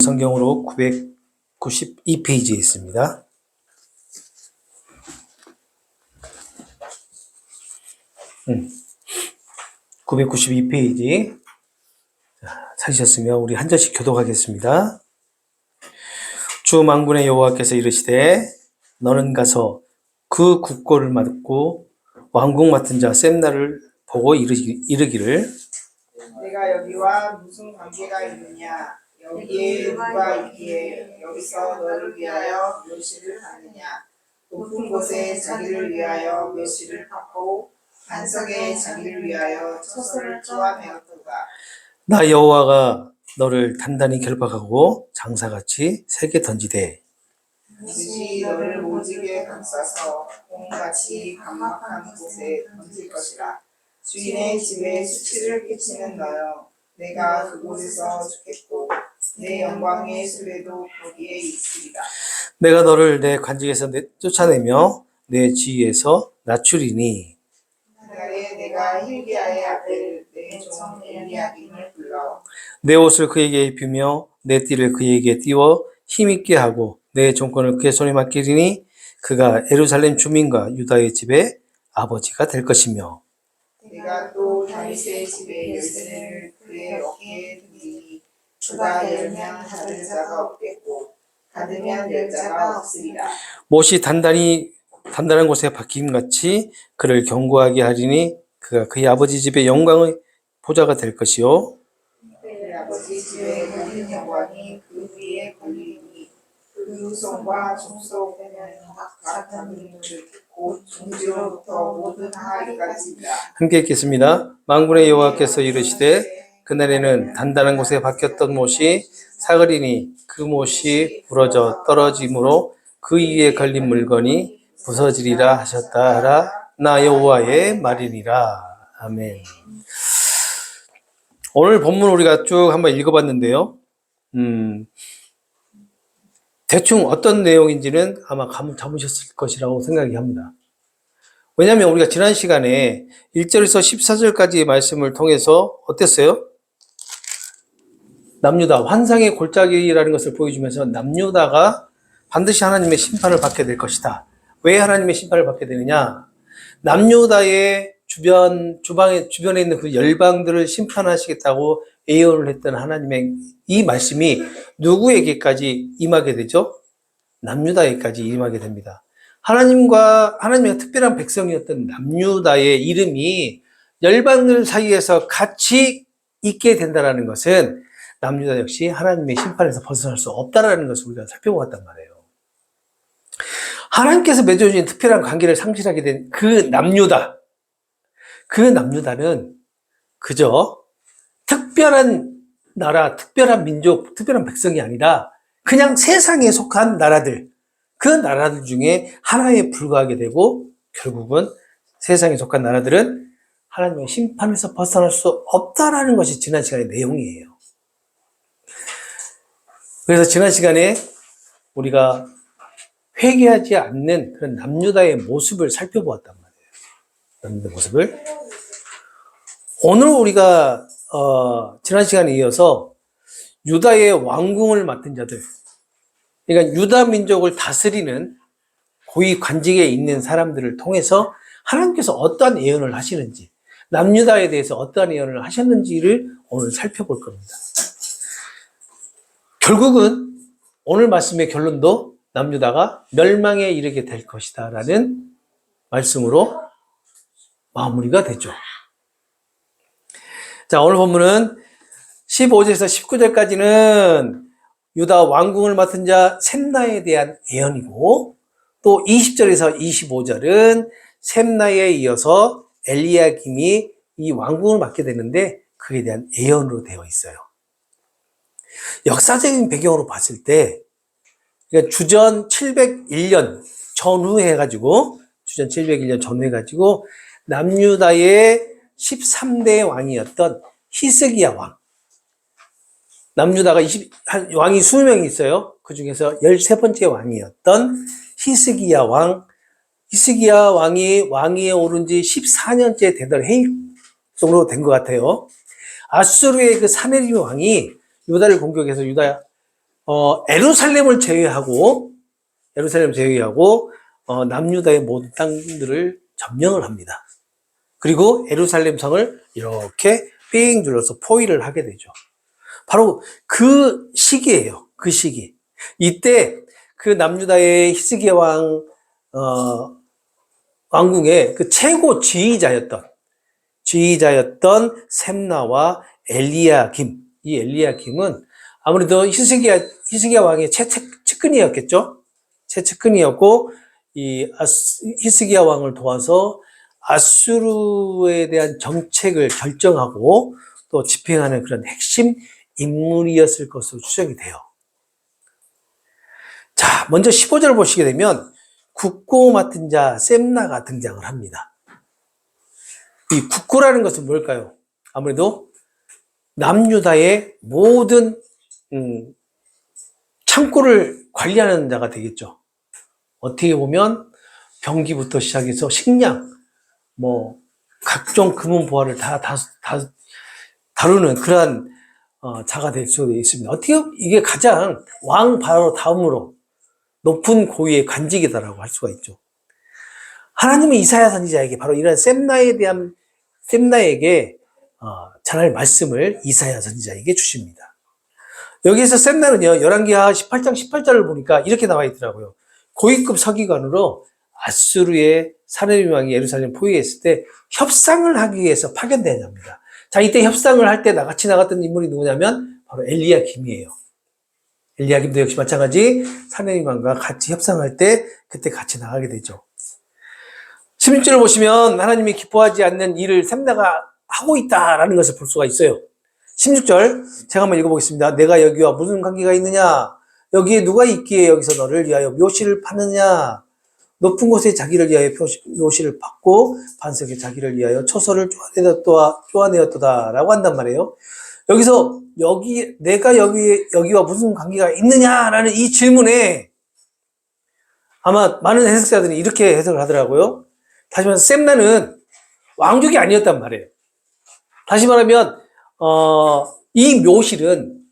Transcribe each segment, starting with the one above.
성경으로 992페이지에 있습니다. 음, 992페이지 찾으셨으면 우리 한 절씩 교독하겠습니다. 주 만군의 여호와께서 이르시되 너는 가서 그 국고를 맡고 왕궁 맡은 자 셈나를 보고 이르기를 내가 여기와 무슨 관계가 있느냐? 여기에 누가 있기에 여기서 너를 위하여 묘시를 하느냐? 높은 곳에 자기를 위하여 묘시를 받고 반석에 자기를 위하여 처소를 쪼아매었도다. 나 여호와가 너를 단단히 결박하고 장사같이 세게 던지되 반드시 너를 오직에 감싸서 공같이 강막한 곳에 던질 것이라. 주인의 집에 수치를 끼치는 너여, 내가 그곳에서 죽겠고 내 영광의 수레도 거기에 있으리라. 내가 너를 내 관직에서 쫓아내며 내 지위에서 낮추리니 그날에 내가 힐기야의 아들 내 종 엘리야김을 불러 내 옷을 그에게 입히며 내 띠를 그에게 띄워 힘있게 하고 내 종권을 그의 손에 맡기리니 그가 예루살렘 주민과 유다의 집의 아버지가 될 것이며 내가 또 다윗의 집의 열쇠를 그의 어깨에 두리니 그가 열면 닫을 자가 없겠고 닫으면 열 자가 없으리라. 못이 단단한 곳에 박힘같이 그를 견고하게 하리니 그가 그의 아버지 집의 영광의 보좌가 될 것이요 그의 아버지 집의 모든 영광이 그 위에 걸리니 그 후손과 족속 되면 각각 잡는 곧 중지로부터 모든 하리까지니라. 함께 읽겠습니다. 만군의 여호와께서 이르시되 그날에는 단단한 곳에 박혔던 못이 사그리니 그 못이 부러져 떨어짐으로 그 위에 걸린 물건이 부서지리라 하셨다 하라. 나 여호와의 말이니라. 아멘. 오늘 본문 우리가 쭉 한번 읽어봤는데요. 대충 어떤 내용인지는 아마 감을 잡으셨을 것이라고 생각이 합니다. 왜냐하면 우리가 지난 시간에 1절에서 14절까지의 말씀을 통해서 어땠어요? 남유다, 환상의 골짜기라는 것을 보여주면서 남유다가 반드시 하나님의 심판을 받게 될 것이다. 왜 하나님의 심판을 받게 되느냐? 남유다의 주변에 있는 그 열방들을 심판하시겠다고 예언을 했던 하나님의 이 말씀이 누구에게까지 임하게 되죠? 남유다에게까지 임하게 됩니다. 하나님의 특별한 백성이었던 남유다의 이름이 열방들 사이에서 같이 있게 된다는 것은 남유다 역시 하나님의 심판에서 벗어날 수 없다는 것을 우리가 살펴보았단 말이에요. 하나님께서 맺어주신 특별한 관계를 상실하게 된 그 남유다는 그저 특별한 나라, 특별한 민족, 특별한 백성이 아니라 그냥 세상에 속한 나라들, 그 나라들 중에 하나에 불과하게 되고 결국은 세상에 속한 나라들은 하나님의 심판에서 벗어날 수 없다라는 것이 지난 시간의 내용이에요. 그래서 지난 시간에 우리가 회개하지 않는 그런 남유다의 모습을 살펴보았단 말이에요. 남유다의 모습을. 오늘 우리가 지난 시간에 이어서 유다의 왕궁을 맡은 자들, 그러니까 유다 민족을 다스리는 고위 관직에 있는 사람들을 통해서 하나님께서 어떠한 예언을 하시는지, 남유다에 대해서 어떠한 예언을 하셨는지를 오늘 살펴볼 겁니다. 결국은 오늘 말씀의 결론도 남유다가 멸망에 이르게 될 것이다 라는 말씀으로 마무리가 되죠. 자, 오늘 본문은 15절에서 19절까지는 유다 왕궁을 맡은 자 셈나에 대한 예언이고, 또 20절에서 25절은 셈나에 이어서 엘리야김이 이 왕궁을 맡게 되는데 그에 대한 예언으로 되어 있어요. 역사적인 배경으로 봤을 때 그러니까 주전 701년 전후해 가지고 남유다의 13대 왕이었던 히스기야 왕. 남유다가 왕이 20명이 있어요. 그 중에서 13번째 왕이었던 히스기야 왕이 왕위에 오른 지 14년째 되던 해일 정도 된 것 같아요. 아수르의 그 사네립 왕이 유다를 공격해서 유다 예루살렘을 제외하고 남유다의 모든 땅들을 점령을 합니다. 그리고 예루살렘 성을 이렇게 삥 둘러서 포위를 하게 되죠. 바로 그 시기예요. 그 시기. 이때 그 남유다의 히스기야 왕궁의 그 최고 지휘자였던 셈나와 엘리야김. 이 엘리야김은 아무래도 히스기야 왕의 측근이었겠죠. 최측근이었고, 히스기야 왕을 도와서 아수르에 대한 정책을 결정하고 또 집행하는 그런 핵심 인물이었을 것으로 추정이 돼요. 자, 먼저 15절을 보시게 되면 국고 맡은 자 셈나가 등장을 합니다. 이 국고라는 것은 뭘까요? 아무래도 남유다의 모든 창고를 관리하는 자가 되겠죠. 어떻게 보면 병기부터 시작해서 식량, 각종 금은 보화를 다 다루는 그러한 자가 될 수 있습니다. 어떻게 이게 가장 왕 바로 다음으로 높은 고위의 관직이다라고 할 수가 있죠. 하나님은 이사야 선지자에게 바로 이런 셈나에게 전할 말씀을 이사야 선지자에게 주십니다. 여기에서 셈나는요, 열왕기하 18장 18절을 보니까 이렇게 나와 있더라고요. 고위급 서기관으로 아수르의 사네립 왕이 예루살렘 포위했을 때 협상을 하기 위해서 파견된 자입니다. 자, 이때 협상을 할 때 같이 나갔던 인물이 누구냐면 바로 엘리야김이에요. 엘리야김도 역시 마찬가지 사네립 왕과 같이 협상할 때 그때 같이 나가게 되죠. 16절을 보시면 하나님이 기뻐하지 않는 일을 셈나가 하고 있다라는 것을 볼 수가 있어요. 16절 제가 한번 읽어보겠습니다. 내가 여기와 무슨 관계가 있느냐? 여기에 누가 있기에 여기서 너를 위하여 묘시를 파느냐? 높은 곳에 자기를 위하여 묘시를 받고 반석에 자기를 위하여 초소를 쪼아내었도다 라고 한단 말이에요. 여기서 내가 여기와 무슨 관계가 있느냐라는 이 질문에 아마 많은 해석자들이 이렇게 해석을 하더라고요. 다시 말해서 셈나는 왕족이 아니었단 말이에요. 다시 말하면 이 묘실은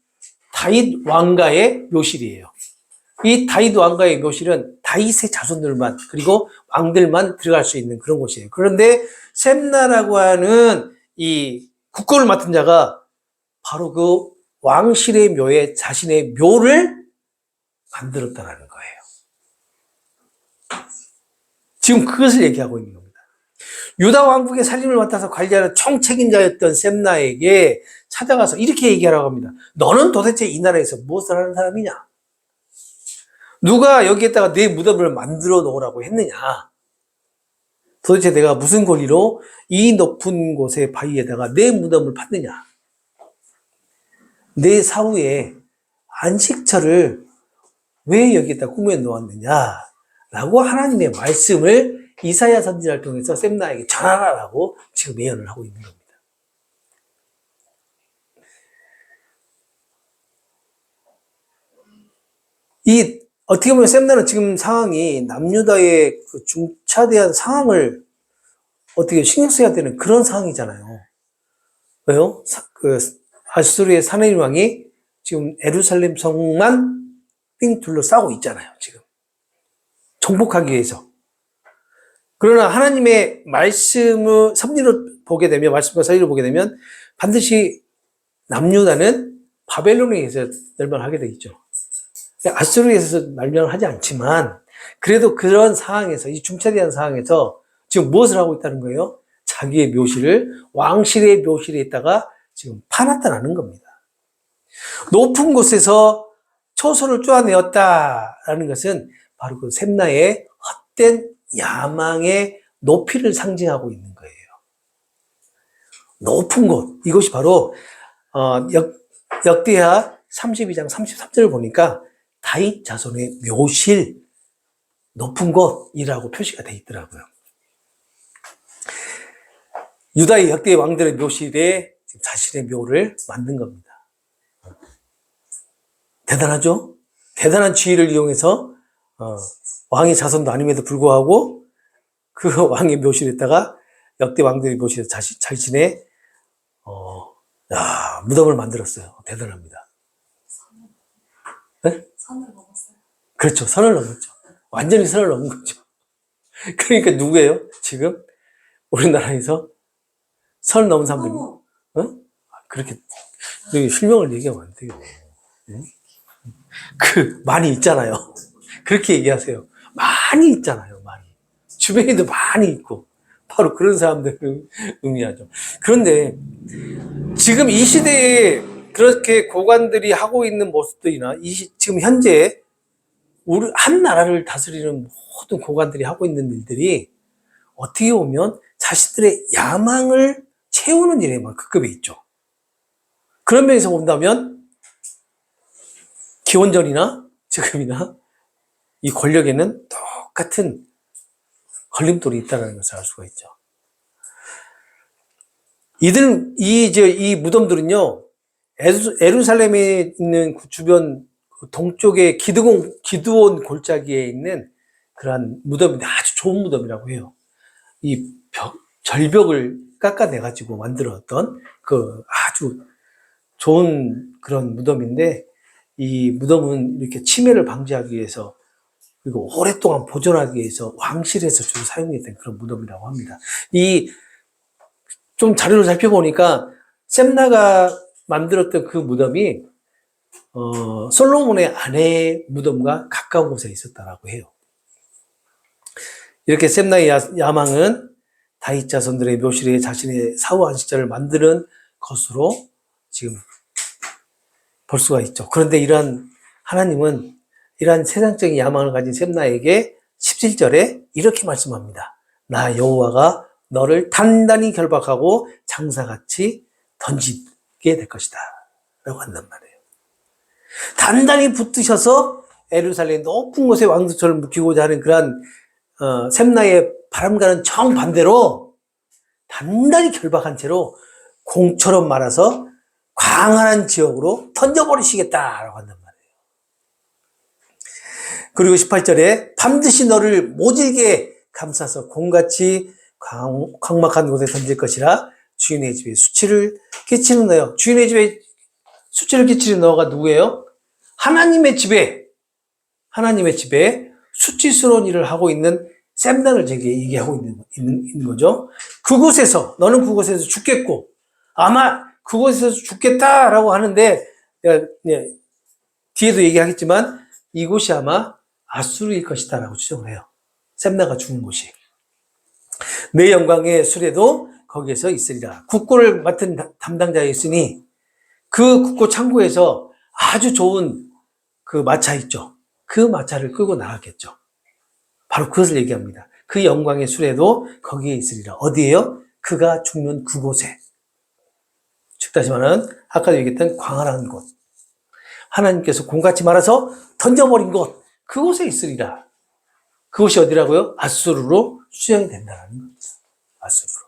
다윗 왕가의 묘실이에요. 이 다윗 왕가의 묘실은 다윗의 자손들만 그리고 왕들만 들어갈 수 있는 그런 곳이에요. 그런데 셈나라고 하는 이 국고를 맡은 자가 바로 그 왕실의 묘에 자신의 묘를 만들었다는 거예요. 지금 그것을 얘기하고 있는 겁니다. 유다 왕국의 살림을 맡아서 관리하는 총책임자였던 셈나에게 찾아가서 이렇게 얘기하라고 합니다. 너는 도대체 이 나라에서 무엇을 하는 사람이냐? 누가 여기에다가 내 무덤을 만들어 놓으라고 했느냐? 도대체 내가 무슨 권리로 이 높은 곳의 바위에다가 내 무덤을 팠느냐? 내 사후에 안식처를 왜 여기에다 꾸며 놓았느냐? 라고 하나님의 말씀을 이사야 선지자를 통해서 셈나에게 전하라라고 지금 예언을 하고 있는 겁니다. 어떻게 보면 셈나는 지금 상황이 남유다의 그 중차대한 상황을 어떻게 신경 써야 되는 그런 상황이잖아요. 왜요? 아수르의 사네립 왕이 지금 예루살렘 성만 삥 둘러싸고 있잖아요, 지금. 정복하기 위해서. 그러나 하나님의 말씀을 말씀과 섭리를 보게 되면 반드시 남유다는 바벨론에 의해서 멸망하게 되겠죠. 아수르에 의해서 멸망을 하지 않지만 그래도 그런 상황에서 이 중차대한 상황에서 지금 무엇을 하고 있다는 거예요? 자기의 묘실을 왕실의 묘실에 있다가 지금 파놨다는 겁니다. 높은 곳에서 초소를 쪼아내었다라는 것은 바로 그 셈나의 헛된 야망의 높이를 상징하고 있는 거예요. 높은 곳, 이것이 바로 역대하 32장 33절을 보니까 다윗 자손의 묘실, 높은 곳이라고 표시가 되어 있더라고요. 유다의 역대 왕들의 묘실에 자신의 묘를 만든 겁니다. 대단하죠? 대단한 지위를 이용해서 왕의 자손도 아님에도 불구하고 그 왕의 묘실에다가 역대 왕들의 묘실에 자신의 무덤을 만들었어요. 대단합니다. 네? 선을 넘었어요. 그렇죠. 선을 넘었죠. 완전히 선을 넘은 거죠. 그러니까 누구예요? 지금 우리나라에서 선을 넘은 사람들이, 너무 어? 그렇게 실명을 얘기하면 안 돼요. 응? 많이 있잖아요. 그렇게 얘기하세요. 많이 있잖아요, 많이. 주변에도 많이 있고. 바로 그런 사람들을 의미하죠. 그런데 지금 이 시대에 그렇게 고관들이 하고 있는 모습들이나 지금 현재 우리 한 나라를 다스리는 모든 고관들이 하고 있는 일들이 어떻게 보면 자신들의 야망을 채우는 일에만 급급해 있죠. 그런 면에서 본다면 기원전이나 지금이나 이 권력에는 똑같은 걸림돌이 있다는 것을 알 수가 있죠. 이 무덤들은요, 예루살렘에 있는 그 주변 동쪽의 기드온 골짜기에 있는 그러한 무덤인데 아주 좋은 무덤이라고 해요. 절벽을 깎아내가지고 만들었던 그 아주 좋은 그런 무덤인데, 이 무덤은 이렇게 치매를 방지하기 위해서 그리고 오랫동안 보존하기 위해서 왕실에서 주로 사용했던 그런 무덤이라고 합니다. 좀 자료를 살펴보니까 셈나가 만들었던 그 무덤이 솔로몬의 아내의 무덤과 가까운 곳에 있었다라고 해요. 이렇게 셈나의 야망은 다윗 자손들의 묘실에 자신의 사후 안식처를 만드는 것으로 지금 볼 수가 있죠. 그런데 하나님은 이러한 세상적인 야망을 가진 셈나에게 17절에 이렇게 말씀합니다. 나 여호와가 너를 단단히 결박하고 장사같이 던지게 될 것이다 라고 한단 말이에요. 단단히 붙드셔서 예루살렘 높은 곳에 왕수처럼 묵히고자 하는 그러한 셈나의 바람과는 정반대로 단단히 결박한 채로 공처럼 말아서 광활한 지역으로 던져버리시겠다라고 한단 말이에요. 그리고 18절에 반드시 너를 모질게 감싸서 공같이 광막한 곳에 던질 것이라 주인의 집에 수치를 끼치는 너요. 주인의 집에 수치를 끼치는 너가 누구예요? 하나님의 집에 수치스러운 일을 하고 있는 셈나를 제게 얘기하고 있는 거죠. 너는 그곳에서 죽겠고, 아마 그곳에서 죽겠다라고 하는데, 뒤에도 얘기하겠지만, 이곳이 아마 아수르일 것이다 라고 추정을 해요. 셈나가 죽은 곳이. 내 영광의 수레도 거기에서 있으리라. 국고를 맡은 담당자였으니, 그 국고 창고에서 아주 좋은 그 마차 있죠. 그 마차를 끌고 나갔겠죠. 바로 그것을 얘기합니다. 그 영광의 수레도 거기에 있으리라. 어디에요? 그가 죽는 그곳에. 즉 다시 말하면 아까도 얘기했던 광활한 곳. 하나님께서 공같이 말아서 던져버린 곳. 그곳에 있으리라. 그곳이 어디라고요? 아수르로 수령이 된다는 거죠. 아수르로.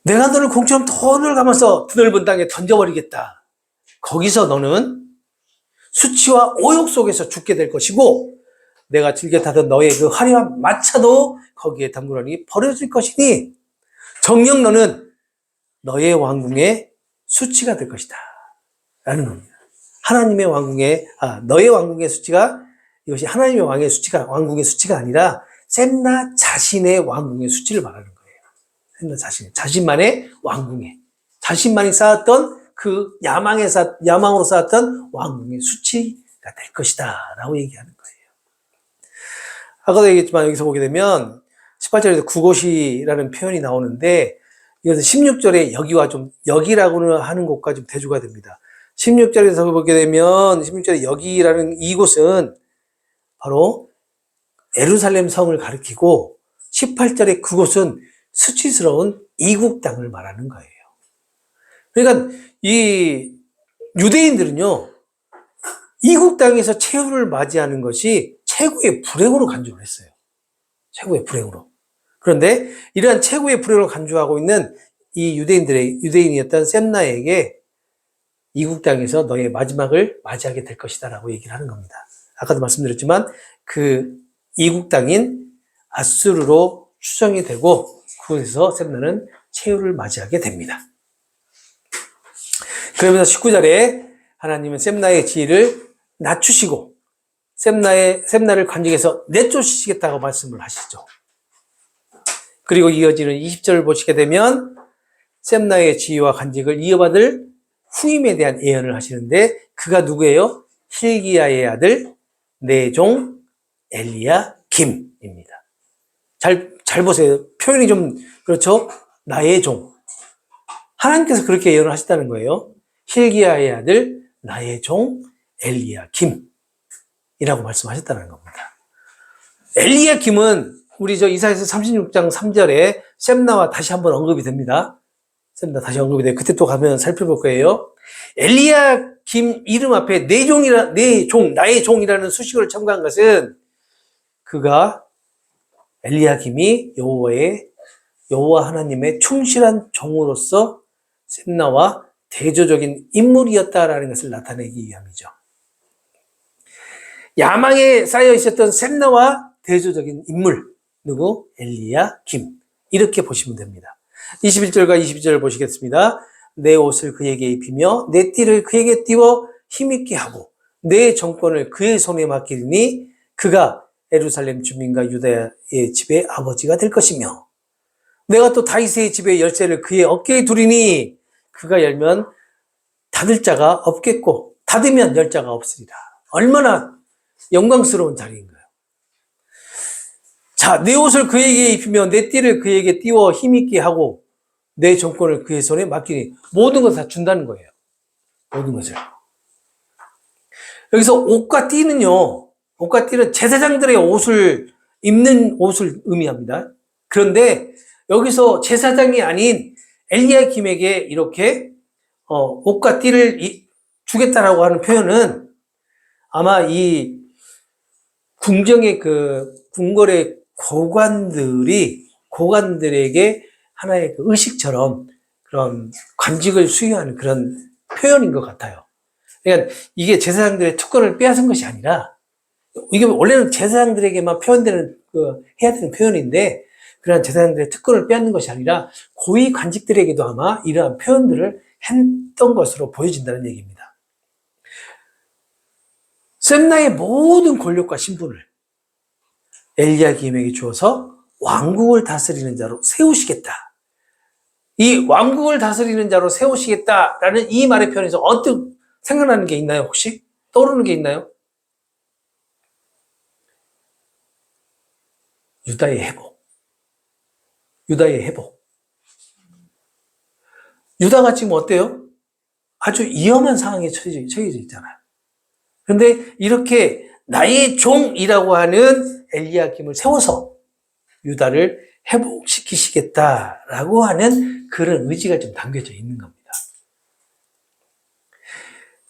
내가 너를 공처럼 돈을 감아서 드넓은 땅에 던져버리겠다. 거기서 너는 수치와 오욕 속에서 죽게 될 것이고, 내가 즐겨 타던 너의 그 화려한 마차도 거기에 덩그러니 버려질 것이니, 정녕 너는 너의 왕궁의 수치가 될 것이다 라는 겁니다. 너의 왕궁의 수치가, 이것이 하나님의 왕궁의 수치가 아니라 셈나 자신의 왕궁의 수치를 말하는 거예요. 셈나 자신만의 왕궁에, 자신만이 쌓았던 그 야망으로 쌓았던 왕궁의 수치가 될 것이다 라고 얘기하는 거예요. 아까도 얘기했지만 여기서 보게 되면 18절에서 그곳이라는 표현이 나오는데, 이것은 16절에 여기라고 하는 곳과 좀 대조가 됩니다. 16절에서 보게 되면 16절에 여기라는 이곳은 바로 예루살렘 성을 가리키고, 18절에 그곳은 수치스러운 이국 땅을 말하는 거예요. 그러니까 이 유대인들은요, 이국 땅에서 최후를 맞이하는 것이 최고의 불행으로 간주를 했어요. 최고의 불행으로. 그런데 이러한 최고의 불행을 간주하고 있는 이 유대인이었던 셈나에게 이국 땅에서 너의 마지막을 맞이하게 될 것이다 라고 얘기를 하는 겁니다. 아까도 말씀드렸지만 그 이국 땅인 아수르로 추정이 되고, 그곳에서 셈나는 최후를 맞이하게 됩니다. 그러면서 19절에 하나님은 셈나의 지위를 낮추시고 셈나를 관직에서 내쫓으시겠다고 말씀을 하시죠. 그리고 이어지는 20절을 보시게 되면 셈나의 지위와 관직을 이어받을 후임에 대한 예언을 하시는데 그가 누구예요? hil기야의 아들 내종 엘리야김입니다. 잘 보세요. 표현이 좀 그렇죠? 나의 종. 하나님께서 그렇게 예언을 하셨다는 거예요. hil기야의 아들 나의 종 엘리야김이라고 말씀하셨다는 겁니다. 엘리야김은 우리 이사야서 36장 3절에 셈나와 다시 한번 언급이 됩니다. 셈나 다시 언급이 돼요. 그때 또 가면 살펴볼 거예요. 엘리야김 이름 앞에 내 종, 나의 종이라는 수식어를 첨가한 것은 그가 엘리야김이 여호와 하나님의 충실한 종으로서 셈나와 대조적인 인물이었다라는 것을 나타내기 위함이죠. 야망에 쌓여 있었던 셈나와 대조적인 인물 누구? 엘리야김. 이렇게 보시면 됩니다. 21절과 22절을 보시겠습니다. 내 옷을 그에게 입히며 내 띠를 그에게 띄워 힘있게 하고 내 정권을 그의 손에 맡기리니 그가 예루살렘 주민과 유다의 집의 아버지가 될 것이며 내가 또 다윗의 집의 열쇠를 그의 어깨에 두리니 그가 열면 닫을 자가 없겠고 닫으면 열 자가 없으리라. 얼마나 영광스러운 자리인 거예요. 자, 내 옷을 그에게 입히며 내 띠를 그에게 띄워 힘있게 하고 내 정권을 그의 손에 맡기니 모든 것을 다 준다는 거예요. 모든 것을. 여기서 옷과 띠는요. 옷과 띠는 제사장들의 옷을 입는 옷을 의미합니다. 그런데 여기서 제사장이 아닌 엘리야김에게 이렇게 옷과 띠를 주겠다라고 하는 표현은 아마 이 궁정의 궁궐의 고관들에게 하나의 의식처럼 그런 관직을 수여하는 그런 표현인 것 같아요. 그러니까 이게 제사장들의 특권을 빼앗은 것이 아니라 이게 원래는 제사장들에게만 해야 되는 표현인데 그런 제사장들의 특권을 빼앗는 것이 아니라 고위 관직들에게도 아마 이러한 표현들을 했던 것으로 보여진다는 얘기입니다. 셈나의 모든 권력과 신분을 엘리야김에게 주어서 왕국을 다스리는 자로 세우시겠다. 이 왕국을 다스리는 자로 세우시겠다라는 이 말의 표현에서 언뜻 생각나는 게 있나요, 혹시? 떠오르는 게 있나요? 유다의 회복. 유다가 지금 어때요? 아주 위험한 상황에 처해져 있잖아요. 그런데 이렇게 나의 종이라고 하는 엘리야김을 세워서 유다를 회복시키시겠다라고 하는 그런 의지가 좀 담겨져 있는 겁니다.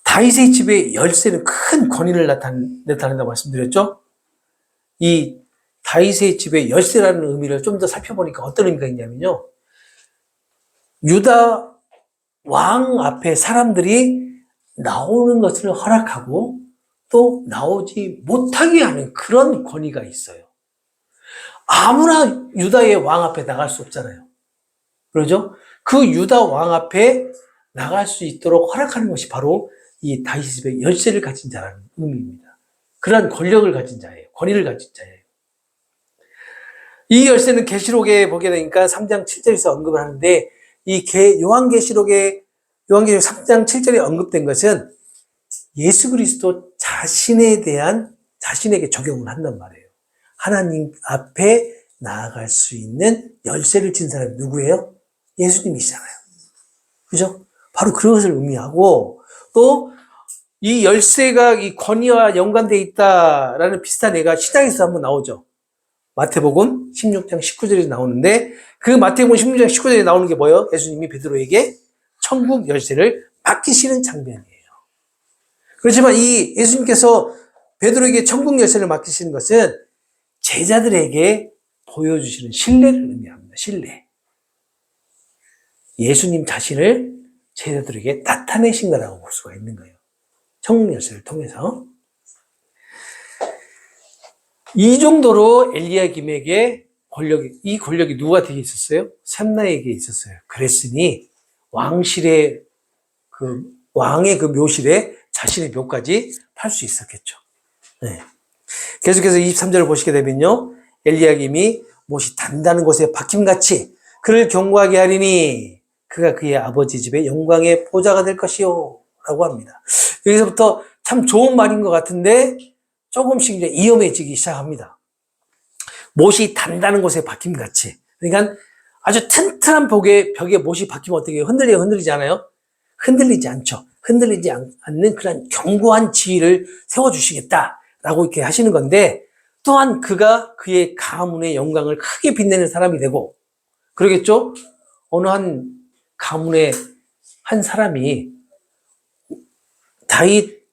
다윗의 집의 열쇠는 큰 권위를 나타낸다고 말씀드렸죠? 이 다윗의 집의 열쇠라는 의미를 좀 더 살펴보니까 어떤 의미가 있냐면요. 유다 왕 앞에 사람들이 나오는 것을 허락하고 또 나오지 못하게 하는 그런 권위가 있어요. 아무나 유다의 왕 앞에 나갈 수 없잖아요. 그러죠? 그 유다 왕 앞에 나갈 수 있도록 허락하는 것이 바로 이 다윗의 집의 열쇠를 가진 자라는 의미입니다. 그러한 권력을 가진 자예요. 권위를 가진 자예요. 이 열쇠는 계시록에 보게 되니까 3장 7절에서 언급을 하는데 이 요한계시록 3장 7절에 언급된 것은 예수 그리스도 자신에게 적용을 한단 말이에요. 하나님 앞에 나아갈 수 있는 열쇠를 진 사람이 누구예요? 예수님이시잖아요. 그죠? 바로 그것을 의미하고 또 이 열쇠가 이 권위와 연관되어 있다라는 비슷한 예가 시장에서 한번 나오죠. 마태복음 16장 19절에 나오는데 그 마태복음 16장 19절에 나오는 게 뭐예요? 예수님이 베드로에게 천국 열쇠를 맡기시는 장면이에요. 그렇지만 이 예수님께서 베드로에게 천국 열쇠를 맡기시는 것은 제자들에게 보여주시는 신뢰를 의미합니다. 신뢰. 예수님 자신을 제자들에게 나타내신 거라고 볼 수가 있는 거예요. 천국 열쇠를 통해서. 이 정도로 엘리야김에게 이 권력이 누구한테 있었어요? 셈나에게 있었어요. 그랬으니 왕의 그 묘실에 자신의 묘까지 팔 수 있었겠죠. 네. 계속해서 23절을 보시게 되면요. 엘리야김이 못이 단다는 곳에 박힘같이 그를 경고하게 하리니 그가 그의 아버지 집의 영광의 보좌가 될 것이요 라고 합니다. 여기서부터 참 좋은 말인 것 같은데 조금씩 이제 위험해지기 시작합니다. 못이 단다는 곳에 박힘같이, 그러니까 아주 튼튼한 벽에 못이 박히면 어떻게 해요? 흔들리지 않아요? 흔들리지 않죠. 흔들리지 않는 그런 견고한 지위를 세워주시겠다라고 이렇게 하시는 건데, 또한 그가 그의 가문의 영광을 크게 빛내는 사람이 되고, 그러겠죠? 어느 한 가문의 한 사람이 다윗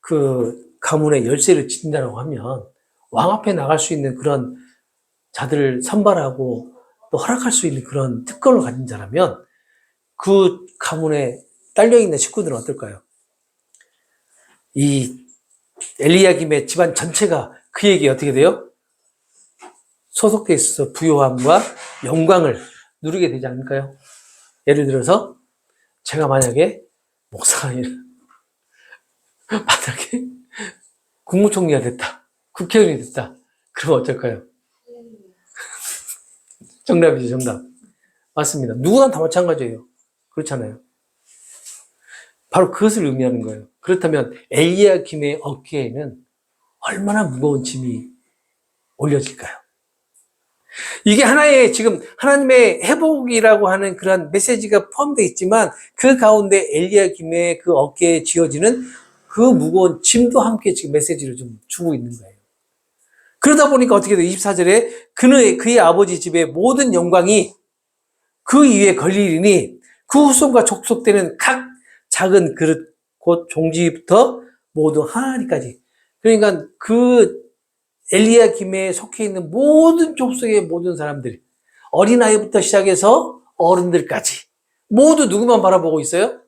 그 가문의 열쇠를 진다라고 하면 왕 앞에 나갈 수 있는 그런 자들을 선발하고 또 허락할 수 있는 그런 특권을 가진 자라면 그 가문에 딸려있는 식구들은 어떨까요? 이 엘리야김의 집안 전체가 그에게 어떻게 돼요? 소속돼 있어서 부요함과 영광을 누리게 되지 않을까요? 예를 들어서 제가 만약에 목사가 아니라 만약에 국무총리가 됐다, 국회의원이 됐다, 그러면 어떨까요? 정답이죠, 정답. 맞습니다. 누구나 다 마찬가지예요. 그렇잖아요. 바로 그것을 의미하는 거예요. 그렇다면 엘리야김의 어깨에는 얼마나 무거운 짐이 올려질까요? 이게 하나의 지금 하나님의 회복이라고 하는 그런 메시지가 포함되어 있지만 그 가운데 엘리야김의 그 어깨에 지어지는 그 무거운 짐도 함께 지금 메시지를 좀 주고 있는 거예요. 그러다 보니까 어떻게 돼요? 24절에 그의 아버지 집의 모든 영광이 그 위에 걸리리니 그 후손과 족속되는 각 작은 그릇 곧 종지부터 모두 하나리까지. 그러니까 그 엘리야김에 속해 있는 모든 족속의 모든 사람들, 어린아이부터 시작해서 어른들까지 모두 누구만 바라보고 있어요?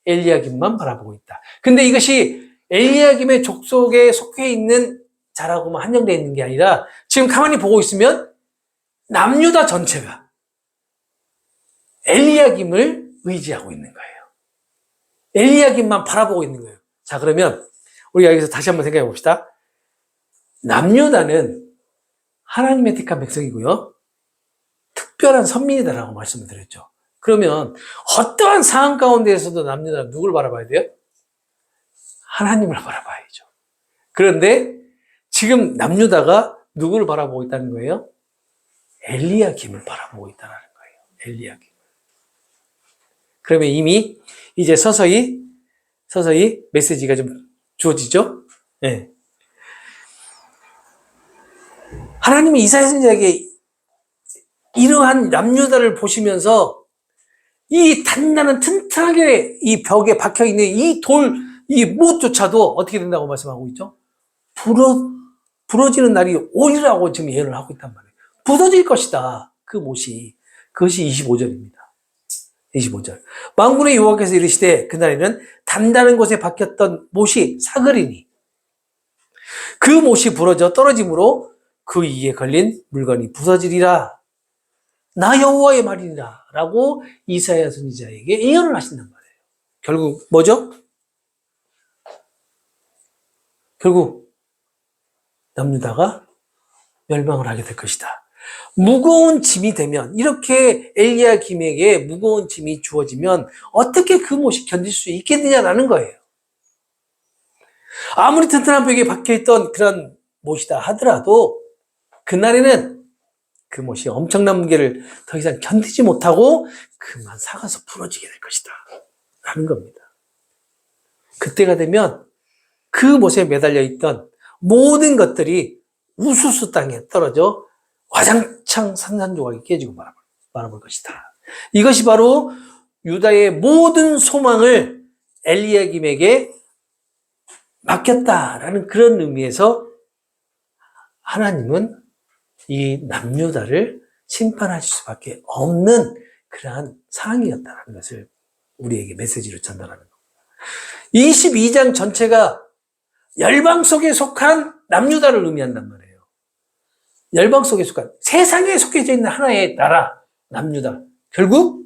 엘리야김만 바라보고 있다. 근데 이것이 엘리야김의 족속에 속해 있는 자라고만 한정되어 있는 게 아니라 지금 가만히 보고 있으면 남유다 전체가 엘리야김을 의지하고 있는 거예요. 엘리야김만 바라보고 있는 거예요. 자, 그러면 우리가 여기서 다시 한번 생각해 봅시다. 남유다는 하나님의 택한 백성이고요. 특별한 선민이다라고 말씀을 드렸죠. 그러면 어떠한 상황 가운데에서도 남유다는 누굴 바라봐야 돼요? 하나님을 바라봐야죠. 그런데 지금 남유다가 누구를 바라보고 있다는 거예요? 엘리야김을 바라보고 있다는 거예요. 엘리야김. 그러면 이미 이제 서서히 메시지가 좀 주어지죠? 네. 하나님이 이사야 선지자에게 이러한 남유다를 보시면서 이 단단한 튼튼하게 이 벽에 박혀있는 이 못조차도 어떻게 된다고 말씀하고 있죠? 부러지는 날이 오리라고 지금 예언을 하고 있단 말이에요. 부서질 것이다. 그 못이. 그것이 25절입니다. 25절. 만군의 여호와께서 이르시되 그날에는 단단한 곳에 박혔던 못이 사그리니 그 못이 부러져 떨어짐으로 그 위에 걸린 물건이 부서지리라. 나 여호와의 말이니라. 라고 이사야 선지자에게 예언을 하신단 말이에요. 결국 뭐죠? 결국 남유다가 멸망을 하게 될 것이다. 무거운 짐이 되면, 이렇게 엘리야김에게 무거운 짐이 주어지면 어떻게 그 못이 견딜 수 있겠느냐라는 거예요. 아무리 튼튼한 벽에 박혀있던 그런 못이다 하더라도 그날에는 그 못이 엄청난 무게를 더 이상 견디지 못하고 그만 사가서 부러지게 될 것이다 라는 겁니다. 그때가 되면 그 못에 매달려 있던 모든 것들이 우수수 땅에 떨어져 와장창 산산조각이 깨지고 말아볼 것이다. 이것이 바로 유다의 모든 소망을 엘리야김에게 맡겼다라는 그런 의미에서 하나님은 이 남유다를 심판하실 수밖에 없는 그러한 상황이었다는 것을 우리에게 메시지로 전달하는 겁니다. 22장 전체가 열방 속에 속한 남유다를 의미한단 말이에요. 열방 속에 속한, 세상에 속해져 있는 하나의 나라, 남유다. 결국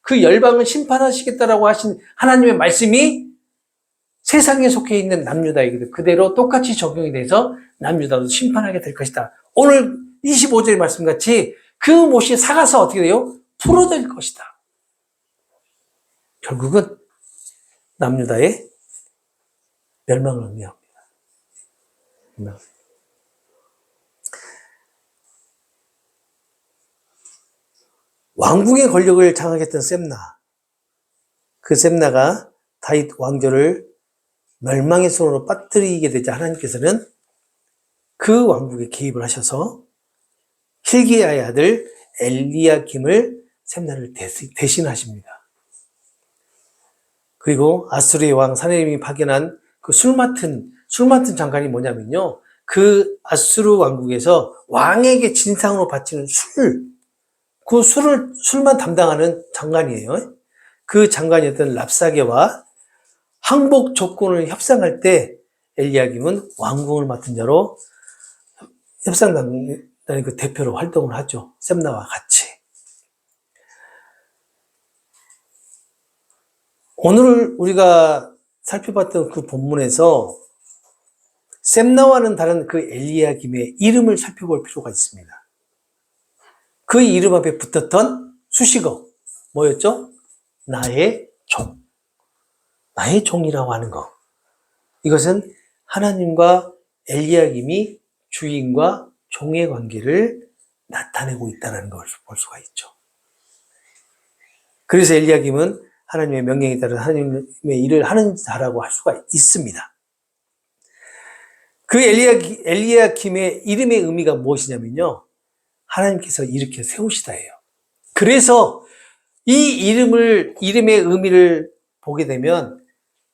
그 열방을 심판하시겠다라고 하신 하나님의 말씀이 세상에 속해 있는 남유다에게도 그대로 똑같이 적용이 돼서 남유다도 심판하게 될 것이다. 오늘 25절의 말씀같이 그 못이 삭아서 어떻게 돼요? 풀어질 것이다. 결국은 남유다의 멸망을 의미합니다. 왕궁의 권력을 장악했던 셈나, 그 셈나가 다윗 왕조를 멸망의 손으로 빠뜨리게 되자 하나님께서는 그 왕국에 개입을 하셔서 hil기야의 아들 엘리야김을 셈나를 대신하십니다. 그리고 아수르의 왕 사네립이 파견한 그 술 맡은 장관이 뭐냐면요, 그 아수르 왕국에서 왕에게 진상으로 바치는 그 술만 담당하는 장관이에요. 그 장관이었던 랍사게와 항복 조건을 협상할 때 엘리야김은 왕궁을 맡은 자로 협상단의 그 대표로 활동을 하죠. 셈나와 같이. 오늘 우리가 살펴봤던 그 본문에서 셈나와는 다른 그 엘리야김의 이름을 살펴볼 필요가 있습니다. 그 이름 앞에 붙었던 수식어 뭐였죠? 나의 종. 나의 종이라고 하는 것. 이것은 하나님과 엘리야김이 주인과 종의 관계를 나타내고 있다는 것을 볼 수가 있죠. 그래서 엘리야김은 하나님의 명령에 따라 하나님의 일을 하는 자라고 할 수가 있습니다. 그 엘리야김의 이름의 의미가 무엇이냐면요, 하나님께서 일으켜 세우시다예요. 그래서 이 이름의 의미를 보게 되면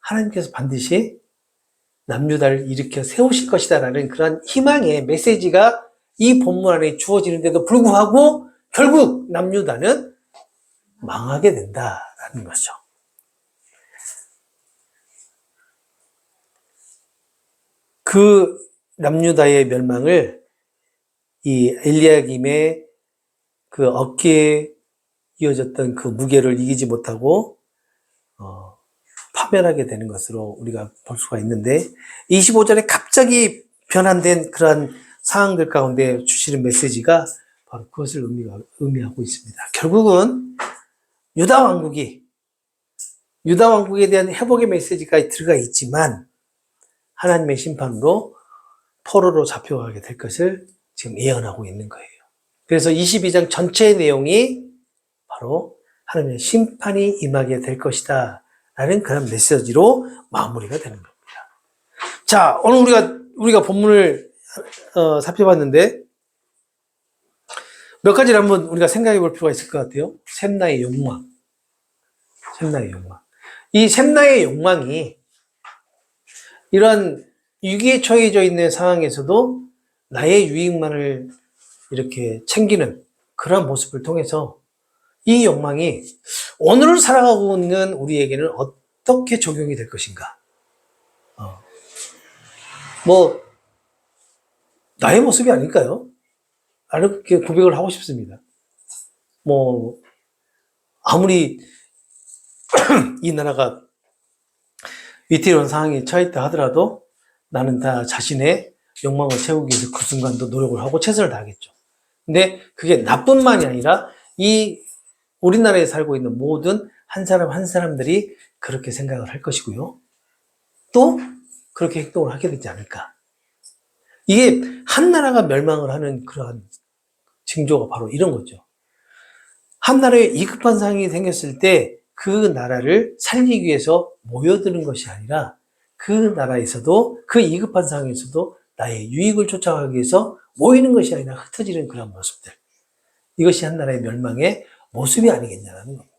하나님께서 반드시 남유다를 일으켜 세우실 것이다라는 그런 희망의 메시지가 이 본문 안에 주어지는데도 불구하고 결국 남유다는 망하게 된다라는 거죠. 그 남유다의 멸망을 이 엘리야김의 그 어깨에 이어졌던 그 무게를 이기지 못하고 파멸하게 되는 것으로 우리가 볼 수가 있는데, 25절에 갑자기 변환된 그러한 상황들 가운데 주시는 메시지가 바로 그것을 의미하고 있습니다. 결국은 유다 왕국에 대한 회복의 메시지가 들어가 있지만 하나님의 심판으로 포로로 잡혀가게 될 것을 지금 예언하고 있는 거예요. 그래서 22장 전체의 내용이 바로 하나님의 심판이 임하게 될 것이다 라는 그런 메시지로 마무리가 되는 겁니다. 자, 오늘 우리가 본문을 살펴봤는데 몇 가지를 한번 우리가 생각해 볼 필요가 있을 것 같아요. 셈나의 욕망. 이 셈나의 욕망이 이런 위기에 처해져 있는 상황에서도 나의 유익만을 이렇게 챙기는 그런 모습을 통해서 이 욕망이 오늘을 살아가고 있는 우리에게는 어떻게 적용이 될 것인가? 나의 모습이 아닐까요? 나는 그렇게 고백을 하고 싶습니다. 아무리 이 나라가 위태로운 상황에 처했다 하더라도 나는 다 자신의 욕망을 채우기 위해서 그 순간도 노력을 하고 최선을 다하겠죠. 근데 그게 나뿐만이 아니라 우리나라에 살고 있는 모든 한 사람 한 사람들이 그렇게 생각을 할 것이고요. 또 그렇게 행동을 하게 되지 않을까. 이게 한 나라가 멸망을 하는 그러한 징조가 바로 이런 거죠. 한 나라에 위급한 상황이 생겼을 때 그 나라를 살리기 위해서 모여드는 것이 아니라 그 나라에서도 그 위급한 상황에서도 나의 유익을 쫓아가기 위해서 모이는 것이 아니라 흩어지는 그런 모습들. 이것이 한 나라의 멸망의 모습이 아니겠냐는 겁니다.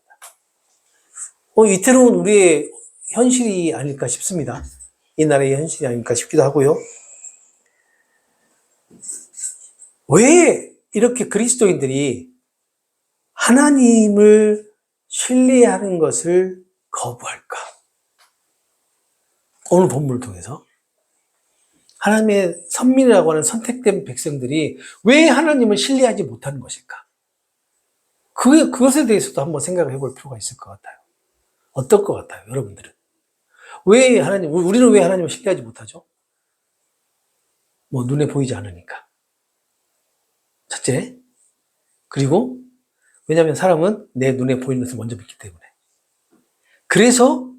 위태로운 우리의 현실이 아닐까 싶습니다. 이 나라의 현실이 아닐까 싶기도 하고요. 왜 이렇게 그리스도인들이 하나님을 신뢰하는 것을 거부할까? 오늘 본문을 통해서 하나님의 선민이라고 하는 선택된 백성들이 왜 하나님을 신뢰하지 못하는 것일까? 그것에 대해서도 한번 생각을 해볼 필요가 있을 것 같아요. 어떨 것 같아요, 여러분들은? 왜 우리는 왜 하나님을 신뢰하지 못하죠? 뭐, 눈에 보이지 않으니까. 첫째. 그리고, 왜냐하면 사람은 내 눈에 보이는 것을 먼저 믿기 때문에. 그래서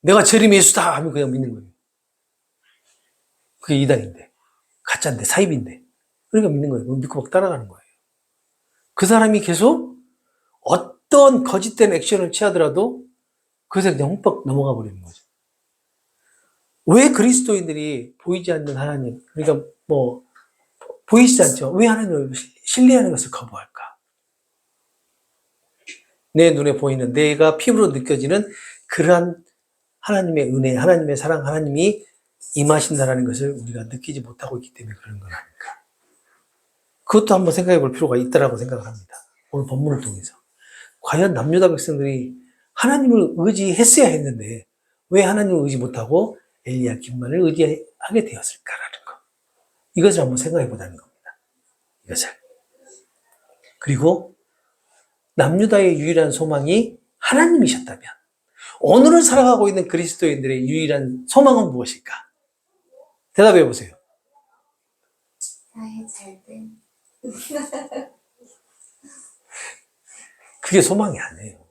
내가 재림의 예수다 하면 그냥 믿는 거예요. 그게 이단인데, 가짜인데, 사입인데. 그러니까 믿는 거예요. 믿고 막 따라가는 거예요. 그 사람이 계속 어떤 거짓된 액션을 취하더라도 그것에 그냥 흠뻑 넘어가 버리는 거죠. 왜 그리스도인들이 보이지 않는 하나님, 그러니까 뭐, 보이지 않죠? 왜 하나님을 신뢰하는 것을 거부할까? 내 눈에 보이는, 내가 피부로 느껴지는 그러한 하나님의 은혜, 하나님의 사랑, 하나님이 임하신다라는 것을 우리가 느끼지 못하고 있기 때문에 그런 건 아닐까. 그것도 한번 생각해 볼 필요가 있다라고 생각을 합니다. 오늘 본문을 통해서. 과연 남유다 백성들이 하나님을 의지했어야 했는데 왜 하나님을 의지 못하고 엘리야kim만을 의지하게 되었을까라는 것. 이것을 한번 생각해 보자는 겁니다. 이것을. 그리고 남유다의 유일한 소망이 하나님이셨다면 오늘을 살아가고 있는 그리스도인들의 유일한 소망은 무엇일까? 대답해 보세요. 나의 잘됨. 그게 소망이 아니에요.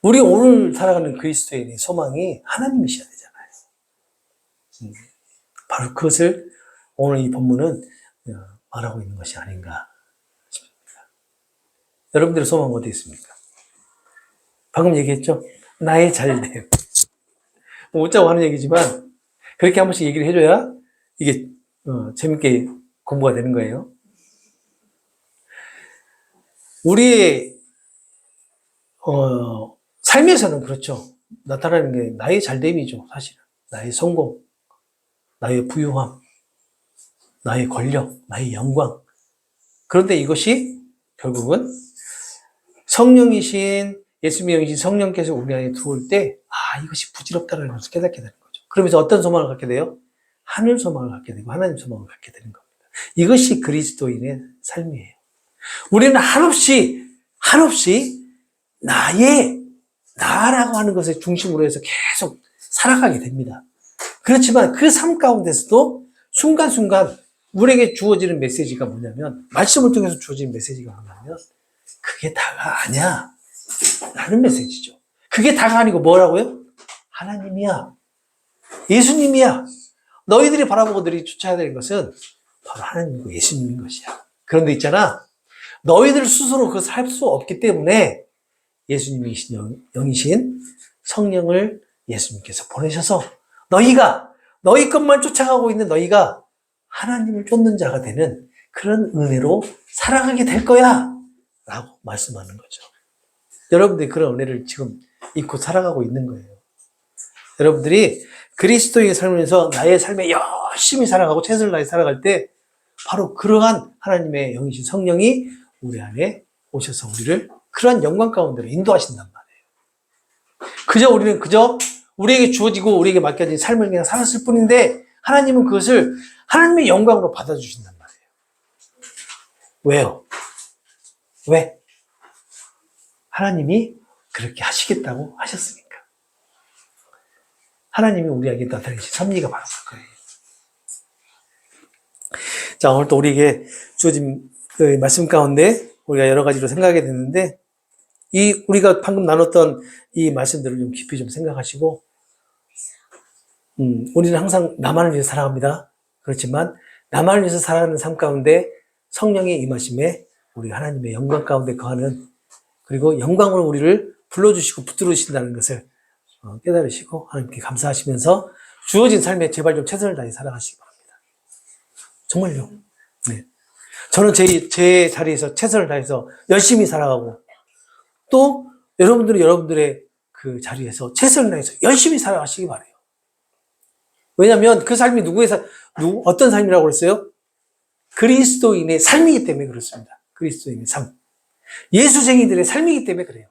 우리 오늘 살아가는 그리스도인의 소망이 하나님이셔야 되잖아요. 바로 그것을 오늘 이 본문은 말하고 있는 것이 아닌가 싶습니다. 여러분들의 소망은 어디 있습니까? 방금 얘기했죠? 나의 잘됨. 웃자고 하는 얘기지만 그렇게 한 번씩 얘기를 해줘야 이게 재밌게 공부가 되는 거예요. 우리의 삶에서는 그렇죠. 나타나는 게 나의 잘됨이죠. 사실은. 나의 성공, 나의 부유함, 나의 권력, 나의 영광. 그런데 이것이 결국은 성령이신 예수님의 영이신 성령께서 우리 안에 들어올 때 이것이 부질없다는 것을 깨닫게 되는 거죠. 그러면서 어떤 소망을 갖게 돼요? 하늘 소망을 갖게 되고 하나님 소망을 갖게 되는 겁니다. 이것이 그리스도인의 삶이에요. 우리는 한없이 나라고 하는 것을 중심으로 해서 계속 살아가게 됩니다. 그렇지만 그 삶 가운데서도 순간순간 우리에게 주어지는 메시지가 뭐냐면, 말씀을 통해서 주어지는 메시지가 뭐냐면, 그게 다가 아니야 라는 메시지죠. 그게 다가 아니고 뭐라고요? 하나님이야. 예수님이야. 너희들이 바라보고 너희들이 쫓아야 될 것은 바로 하나님이고 예수님인 것이야. 그런데 있잖아, 너희들 스스로 그것을 할 수 없기 때문에 예수님이신 영이신 성령을 예수님께서 보내셔서 너희 것만 쫓아가고 있는 너희가 하나님을 쫓는 자가 되는 그런 은혜로 살아가게 될 거야 라고 말씀하는 거죠. 여러분들이 그런 은혜를 지금 입고 살아가고 있는 거예요. 여러분들이 그리스도의 삶에서 나의 삶에 열심히 살아가고 최선을 다해 살아갈 때 바로 그러한 하나님의 영이신 성령이 우리 안에 오셔서 우리를 그러한 영광 가운데로 인도하신단 말이에요. 우리는 우리에게 주어지고 우리에게 맡겨진 삶을 그냥 살았을 뿐인데 하나님은 그것을 하나님의 영광으로 받아주신단 말이에요. 왜요? 왜? 하나님이 그렇게 하시겠다고 하셨으니까. 하나님이 우리에게 나타내신 섭리가 바로 그거예요. 자, 오늘 또 우리에게 주어진 그 말씀 가운데 우리가 여러 가지로 생각하게 됐는데, 우리가 방금 나눴던 이 말씀들을 좀 깊이 좀 생각하시고, 우리는 항상 나만을 위해서 살아갑니다. 그렇지만, 나만을 위해서 살아가는 삶 가운데 성령의 임하심에 우리 하나님의 영광 가운데 거하는, 그리고 영광으로 우리를 불러주시고 붙들어 주신다는 것을 깨달으시고, 하나님께 감사하시면서 주어진 삶에 제발 좀 최선을 다해 살아가시기 바랍니다. 정말요. 네. 저는 제 자리에서 최선을 다해서 열심히 살아가고, 또 여러분들은 여러분들의 그 자리에서 최선을 다해서 열심히 살아가시기 바라요. 왜냐하면 그 삶이 어떤 삶이라고 그랬어요? 그리스도인의 삶이기 때문에 그렇습니다. 그리스도인의 삶. 예수쟁이들의 삶이기 때문에 그래요.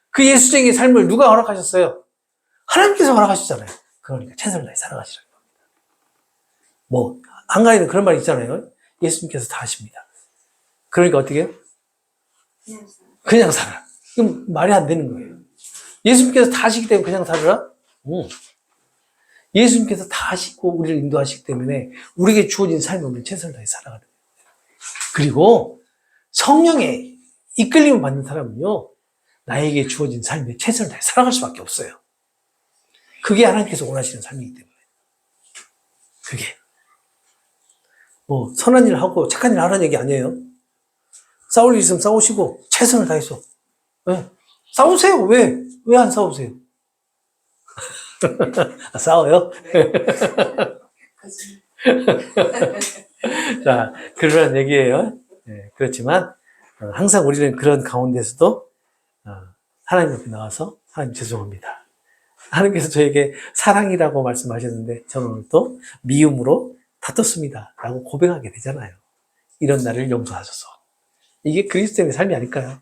그 예수쟁이의 삶을 누가 허락하셨어요? 하나님께서 허락하셨잖아요. 그러니까 최선을 다해 살아가시라는 겁니다. 한가위는 그런 말이 있잖아요. 예수님께서 다 하십니다. 그러니까 어떻게 해요? 그냥 살아. 그럼 말이 안 되는 거예요. 예수님께서 다 하시기 때문에 그냥 살아라? 예수님께서 다 하시고 우리를 인도하시기 때문에 우리에게 주어진 삶을 우리는 최선을 다해 살아가는 거예요. 그리고 성령에 이끌림을 받는 사람은요, 나에게 주어진 삶에 최선을 다해 살아갈 수밖에 없어요. 그게 하나님께서 원하시는 삶이기 때문에. 그게. 뭐, 선한 일을 하고 착한 일을 하라는 얘기 아니에요. 싸울 일 있으면 싸우시고, 최선을 다해서. 네. 싸우세요. 왜? 왜 안 싸우세요? 싸워요? 자, 그러한 얘기예요. 네, 그렇지만, 항상 우리는 그런 가운데서도, 하나님 앞에 나와서, 하나님 죄송합니다. 하나님께서 저에게 사랑이라고 말씀하셨는데, 저는 오늘 또 미움으로 다퉜습니다. 라고 고백하게 되잖아요. 이런 나를 용서하셔서. 이게 그리스도의 삶이 아닐까요?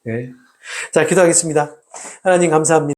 네. 자, 기도하겠습니다. 하나님 감사합니다.